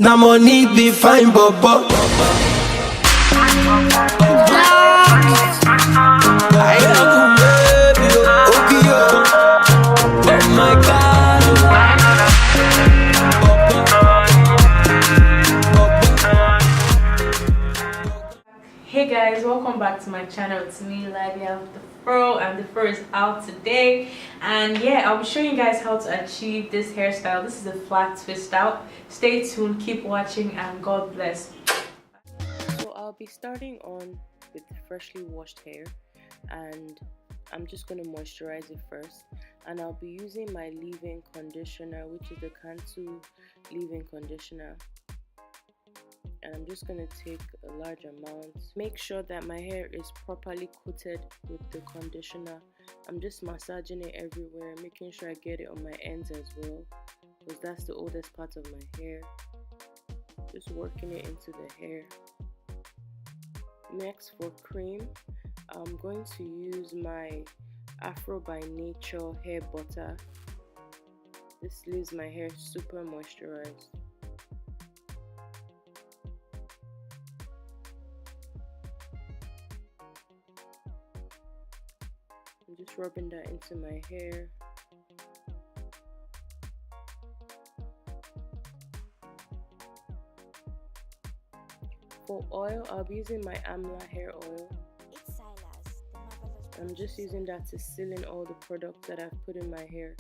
Now money be fine, bobo. I love you, baby. Oh my God. Hey guys, welcome back to my channel. It's me, Livia with the Fro, and the Fro is out today. And yeah, I'll be showing you guys how to achieve this hairstyle. This is a flat twist out. Stay tuned, keep watching, and God bless. So I'll be starting on with freshly washed hair, and I'm just going to moisturize it first. And I'll be using my leave-in conditioner, which is the Cantu leave-in conditioner. And I'm just going to take a large amount. Make sure that my hair is properly coated with the conditioner. I'm just massaging it everywhere, making sure I get it on my ends as well, because that's the oldest part of my hair. Just working it into the hair. Next, for cream, I'm going to use my Afro by Nature hair butter. This leaves my hair super moisturized. I'm just rubbing that into my hair. For oil, I'll be using my Amla Hair Oil. I'm just using that to seal in all the products that I've put in my hair.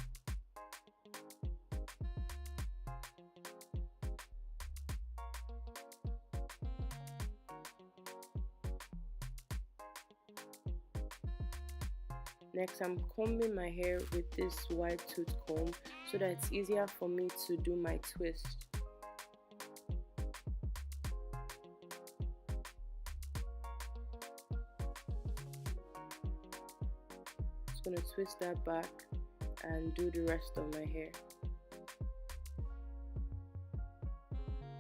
Next, I'm combing my hair with this wide tooth comb so that it's easier for me to do my twist. Just going to twist that back and do the rest of my hair.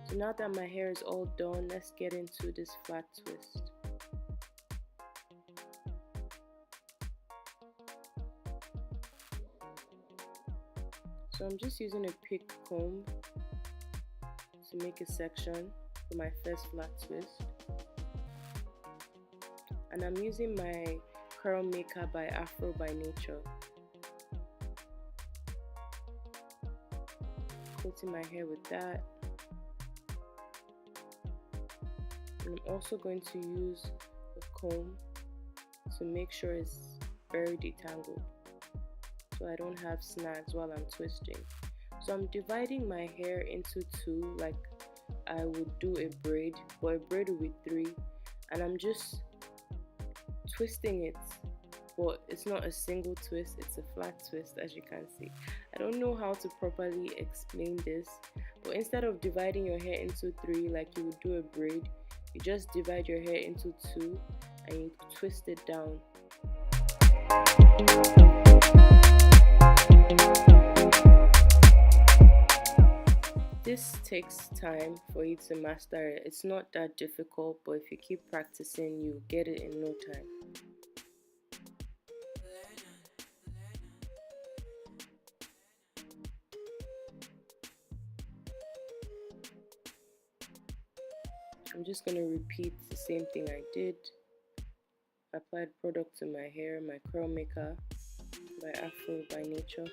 So now that my hair is all done, let's get into this flat twist. So I'm just using a pick comb to make a section for my first flat twist. And I'm using my curl maker by Afro by Nature. Coating my hair with that. And I'm also going to use a comb to make sure it's very detangled, so I don't have snags while I'm twisting. So I'm dividing my hair into two, like I would do a braid, but a braid with three, and I'm just twisting it, but it's not a single twist, it's a flat twist, as you can see. I don't know how to properly explain this, but instead of dividing your hair into three like you would do a braid, you just divide your hair into two and you twist it down. This takes time for you to master it. It's not that difficult, but if you keep practicing, you get it in no time. I'm just going to repeat the same thing I did. Applied product to my hair, my curl maker by Afro by Nature,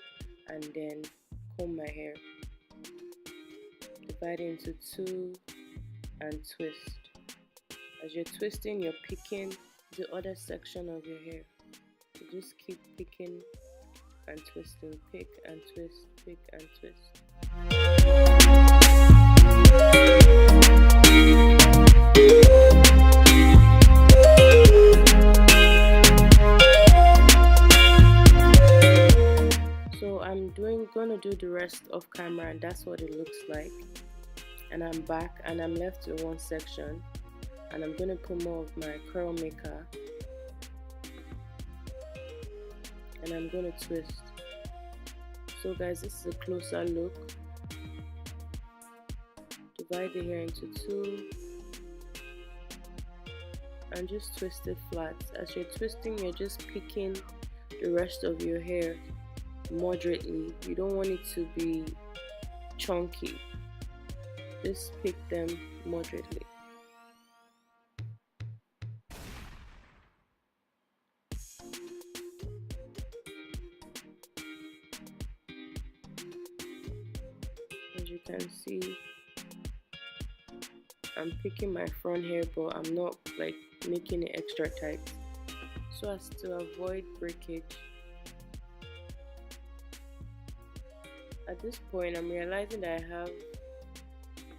and then comb my hair. Divide it into two and twist. As you're twisting, you're picking the other section of your hair. You just keep picking and twisting, pick and twist, pick and twist. So I'm gonna do the rest off camera, and that's what it looks like. And I'm back and I'm left with one section, and I'm gonna put more of my curl maker and I'm gonna twist. So guys, this is a closer look. Divide the hair into two and just twist it flat. As you're twisting, you're just picking the rest of your hair moderately. You don't want it to be chunky. just pick them moderately. As you can see, I'm picking my front hair, but I'm not like making it extra tight so as to avoid breakage. At this point, I'm realizing that I have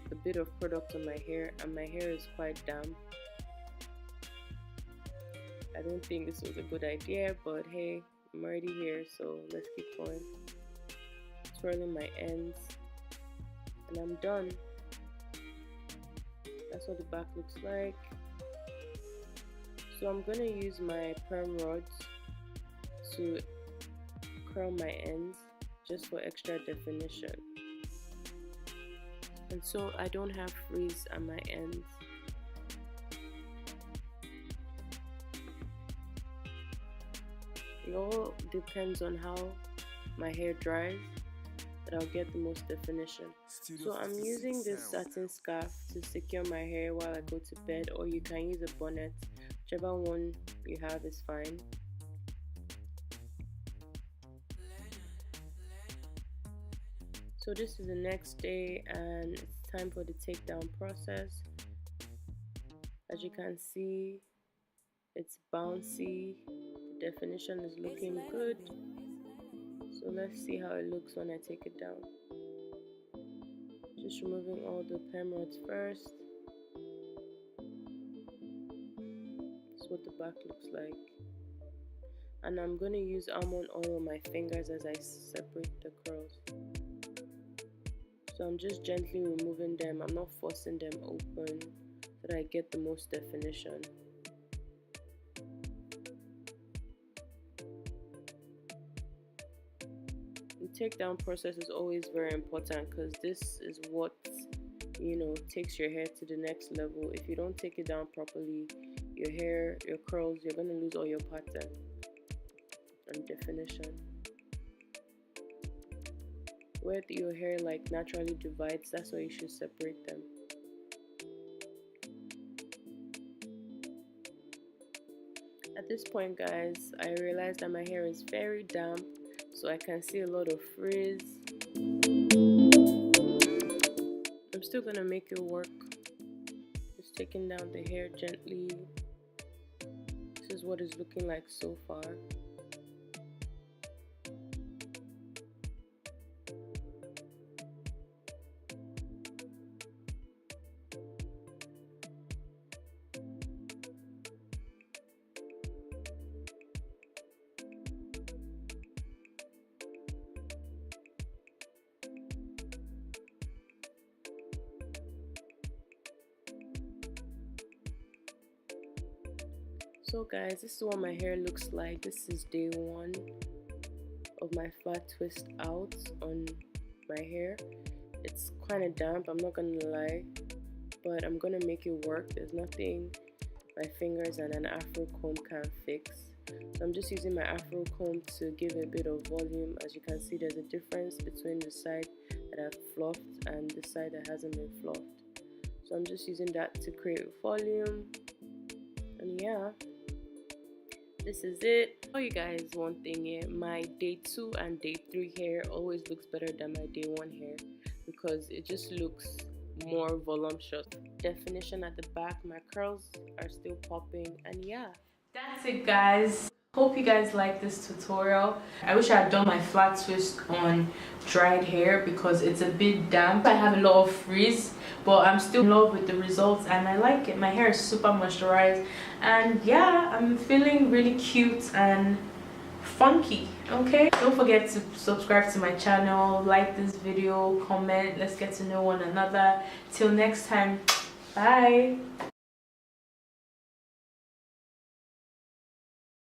a bit of product on my hair and my hair is quite damp. I don't think this was a good idea, but hey, I'm already here, so let's keep going. Twirling my ends and I'm done. That's what the back looks like. So I'm gonna use my perm rods to curl my ends just for extra definition, and so I don't have frizz at my ends. It all depends on how my hair dries that I'll get the most definition. So I'm using this satin scarf to secure my hair while I go to bed, or you can use a bonnet. Whichever one you have is fine. So this is the next day and it's time for the takedown process. As you can see, it's bouncy. The definition is looking good. So let's see how it looks when I take it down. Just removing all the perm rods first. That's what the back looks like. And I'm going to use almond oil on my fingers as I separate the curls. So I'm just gently removing them. I'm not forcing them open so that I get the most definition. The takedown process is always very important because this is what, takes your hair to the next level. If you don't take it down properly, your hair, your curls, you're going to lose all your pattern and definition. Where your hair like naturally divides, that's why you should separate them. At this point, guys, I realized that my hair is very damp, so I can see a lot of frizz. I'm still gonna make it work. Just taking down the hair gently. This is what it's looking like so far. So guys, this is what my hair looks like. This is day 1 of my flat twist out on my hair. It's kind of damp, I'm not gonna lie, but I'm gonna make it work. There's nothing my fingers and an afro comb can fix. So I'm just using my afro comb to give a bit of volume. As you can see, there's a difference between the side that I've fluffed and the side that hasn't been fluffed. So I'm just using that to create volume. And yeah, this is it. I'll tell you guys one thing here, my day 2 and day 3 hair always looks better than my day 1 hair because it just looks more voluptuous. Definition at the back, my curls are still popping, and yeah, that's it, guys. Hope you guys like this tutorial. I wish I had done my flat twist on dried hair because it's a bit damp. I have a lot of frizz, but I'm still in love with the results and I like it. My hair is super moisturized and yeah, I'm feeling really cute and funky. Okay, don't forget to subscribe to my channel, like this video, comment. Let's get to know one another. Till next time, bye.